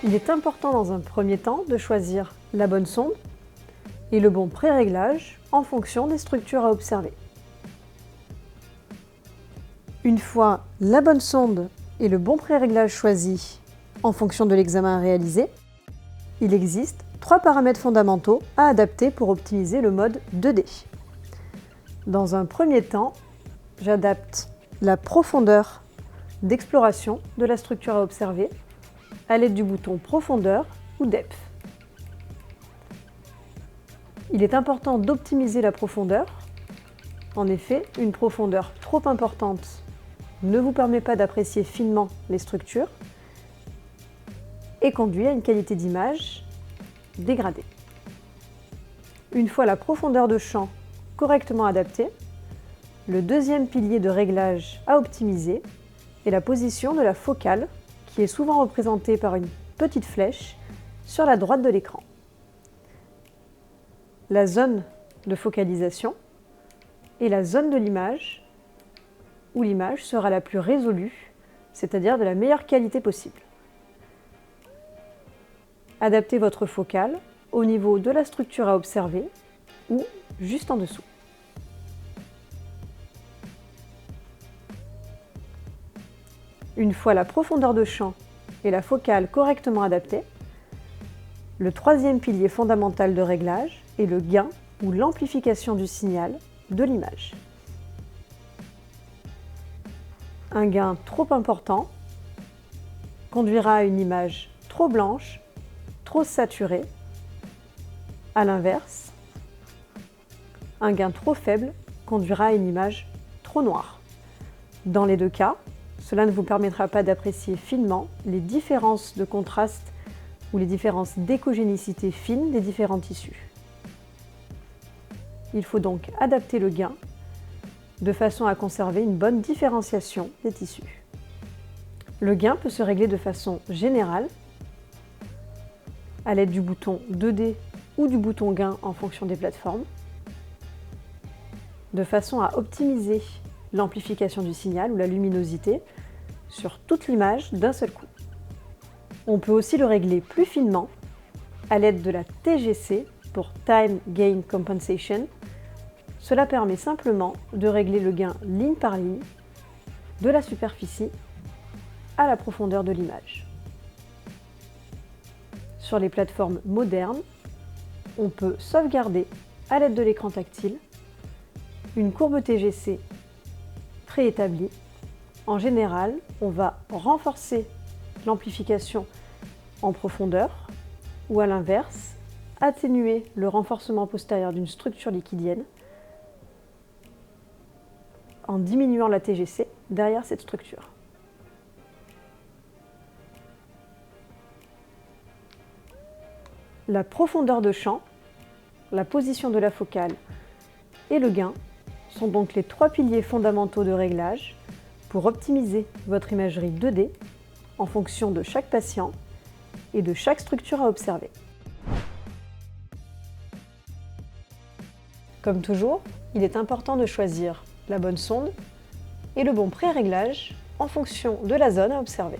Il est important dans un premier temps de choisir la bonne sonde et le bon pré-réglage en fonction des structures à observer. Une fois la bonne sonde et le bon pré-réglage choisis en fonction de l'examen réalisé, il existe 3 paramètres fondamentaux à adapter pour optimiser le mode 2D. Dans un premier temps, j'adapte la profondeur d'exploration de la structure à observer à l'aide du bouton Profondeur ou Depth. Il est important d'optimiser la profondeur. En effet, une profondeur trop importante ne vous permet pas d'apprécier finement les structures et conduit à une qualité d'image dégradée. Une fois la profondeur de champ correctement adaptée, le deuxième pilier de réglage à optimiser est la position de la focale, qui est souvent représentée par une petite flèche sur la droite de l'écran. La zone de focalisation est la zone de l'image où l'image sera la plus résolue, c'est-à-dire de la meilleure qualité possible. Adaptez votre focale au niveau de la structure à observer ou juste en dessous. Une fois la profondeur de champ et la focale correctement adaptées, le troisième pilier fondamental de réglage est le gain ou l'amplification du signal de l'image. Un gain trop important conduira à une image trop blanche, trop saturée. À l'inverse, un gain trop faible conduira à une image trop noire. Dans les deux cas, cela ne vous permettra pas d'apprécier finement les différences de contraste ou les différences d'écogénicité fine des différents tissus. Il faut donc adapter le gain de façon à conserver une bonne différenciation des tissus. Le gain peut se régler de façon générale à l'aide du bouton 2D ou du bouton gain en fonction des plateformes, de façon à optimiser l'amplification du signal ou la luminosité sur toute l'image d'un seul coup. On peut aussi le régler plus finement à l'aide de la TGC pour Time Gain Compensation. Cela permet simplement de régler le gain ligne par ligne de la superficie à la profondeur de l'image. Sur les plateformes modernes, on peut sauvegarder à l'aide de l'écran tactile une courbe TGC préétablie. En général, on va renforcer l'amplification en profondeur ou à l'inverse, atténuer le renforcement postérieur d'une structure liquidienne en diminuant la TGC derrière cette structure. La profondeur de champ, la position de la focale et le gain sont donc les 3 piliers fondamentaux de réglage pour optimiser votre imagerie 2D en fonction de chaque patient et de chaque structure à observer. Comme toujours, il est important de choisir la bonne sonde et le bon pré-réglage en fonction de la zone à observer.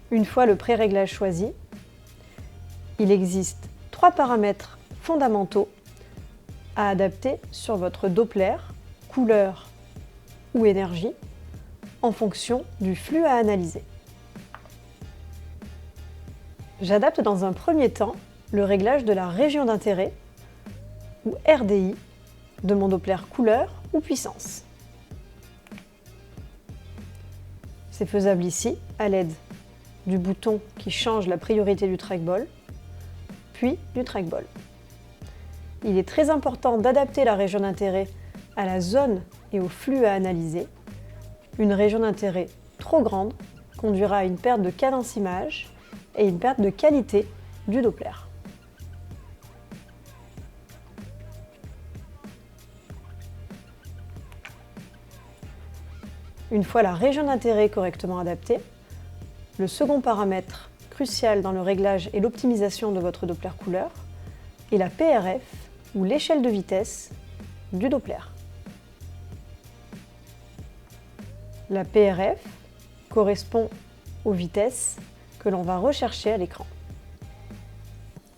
Une fois le pré-réglage choisi, il existe 3 paramètres fondamentaux à adapter sur votre Doppler, couleur ou énergie en fonction du flux à analyser. J'adapte dans un premier temps le réglage de la région d'intérêt ou RDI de mon Doppler couleur ou puissance. C'est faisable ici à l'aide du bouton qui change la priorité du trackball, puis du trackball. Il est très important d'adapter la région d'intérêt à la zone et au flux à analyser. Une région d'intérêt trop grande conduira à une perte de cadence image et une perte de qualité du Doppler. Une fois la région d'intérêt correctement adaptée, le second paramètre crucial dans le réglage et l'optimisation de votre Doppler couleur est la PRF ou l'échelle de vitesse du Doppler. La PRF correspond aux vitesses que l'on va rechercher à l'écran.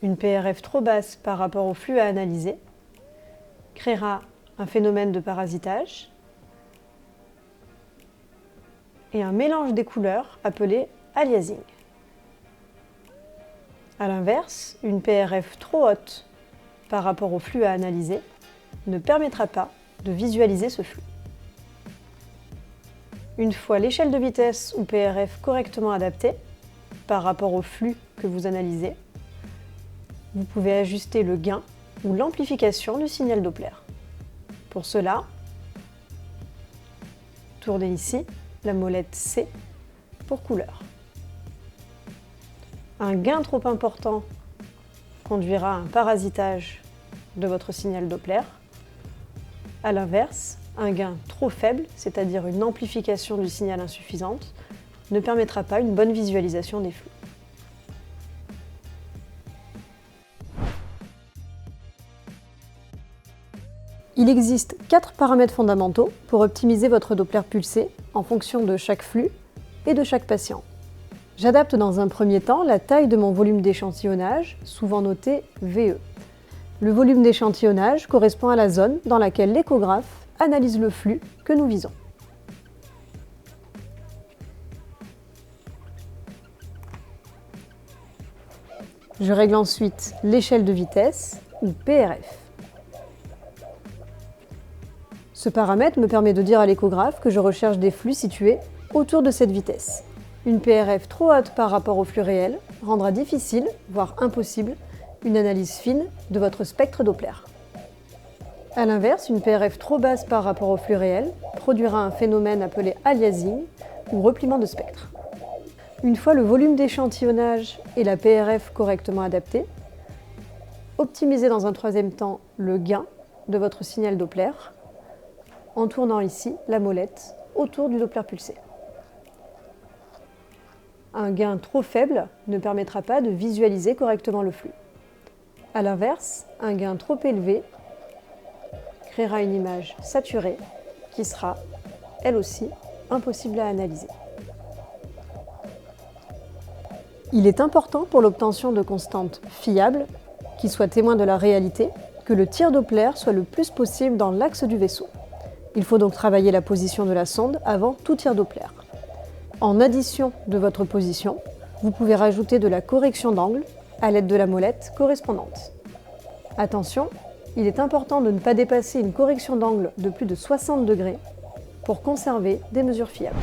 Une PRF trop basse par rapport au flux à analyser créera un phénomène de parasitage et un mélange des couleurs appelé aliasing. A l'inverse, une PRF trop haute par rapport au flux à analyser ne permettra pas de visualiser ce flux. Une fois l'échelle de vitesse ou PRF correctement adaptée par rapport au flux que vous analysez, vous pouvez ajuster le gain ou l'amplification du signal Doppler. Pour cela, tournez ici la molette C pour couleur. Un gain trop important conduira à un parasitage de votre signal Doppler. A l'inverse, un gain trop faible, c'est-à-dire une amplification du signal insuffisante, ne permettra pas une bonne visualisation des flux. Il existe 4 paramètres fondamentaux pour optimiser votre Doppler pulsé en fonction de chaque flux et de chaque patient. J'adapte dans un premier temps la taille de mon volume d'échantillonnage, souvent noté VE. Le volume d'échantillonnage correspond à la zone dans laquelle l'échographe analyse le flux que nous visons. Je règle ensuite l'échelle de vitesse, ou PRF. Ce paramètre me permet de dire à l'échographe que je recherche des flux situés autour de cette vitesse. Une PRF trop haute par rapport au flux réel rendra difficile, voire impossible, une analyse fine de votre spectre Doppler. A l'inverse, une PRF trop basse par rapport au flux réel produira un phénomène appelé aliasing ou repliement de spectre. Une fois le volume d'échantillonnage et la PRF correctement adaptés, optimisez dans un troisième temps le gain de votre signal Doppler en tournant ici la molette autour du Doppler pulsé. Un gain trop faible ne permettra pas de visualiser correctement le flux. A l'inverse, un gain trop élevé créera une image saturée qui sera, elle aussi, impossible à analyser. Il est important pour l'obtention de constantes fiables, qui soient témoins de la réalité, que le tir Doppler soit le plus possible dans l'axe du vaisseau. Il faut donc travailler la position de la sonde avant tout tir Doppler. En addition de votre position, vous pouvez rajouter de la correction d'angle à l'aide de la molette correspondante. Attention, il est important de ne pas dépasser une correction d'angle de plus de 60 degrés pour conserver des mesures fiables.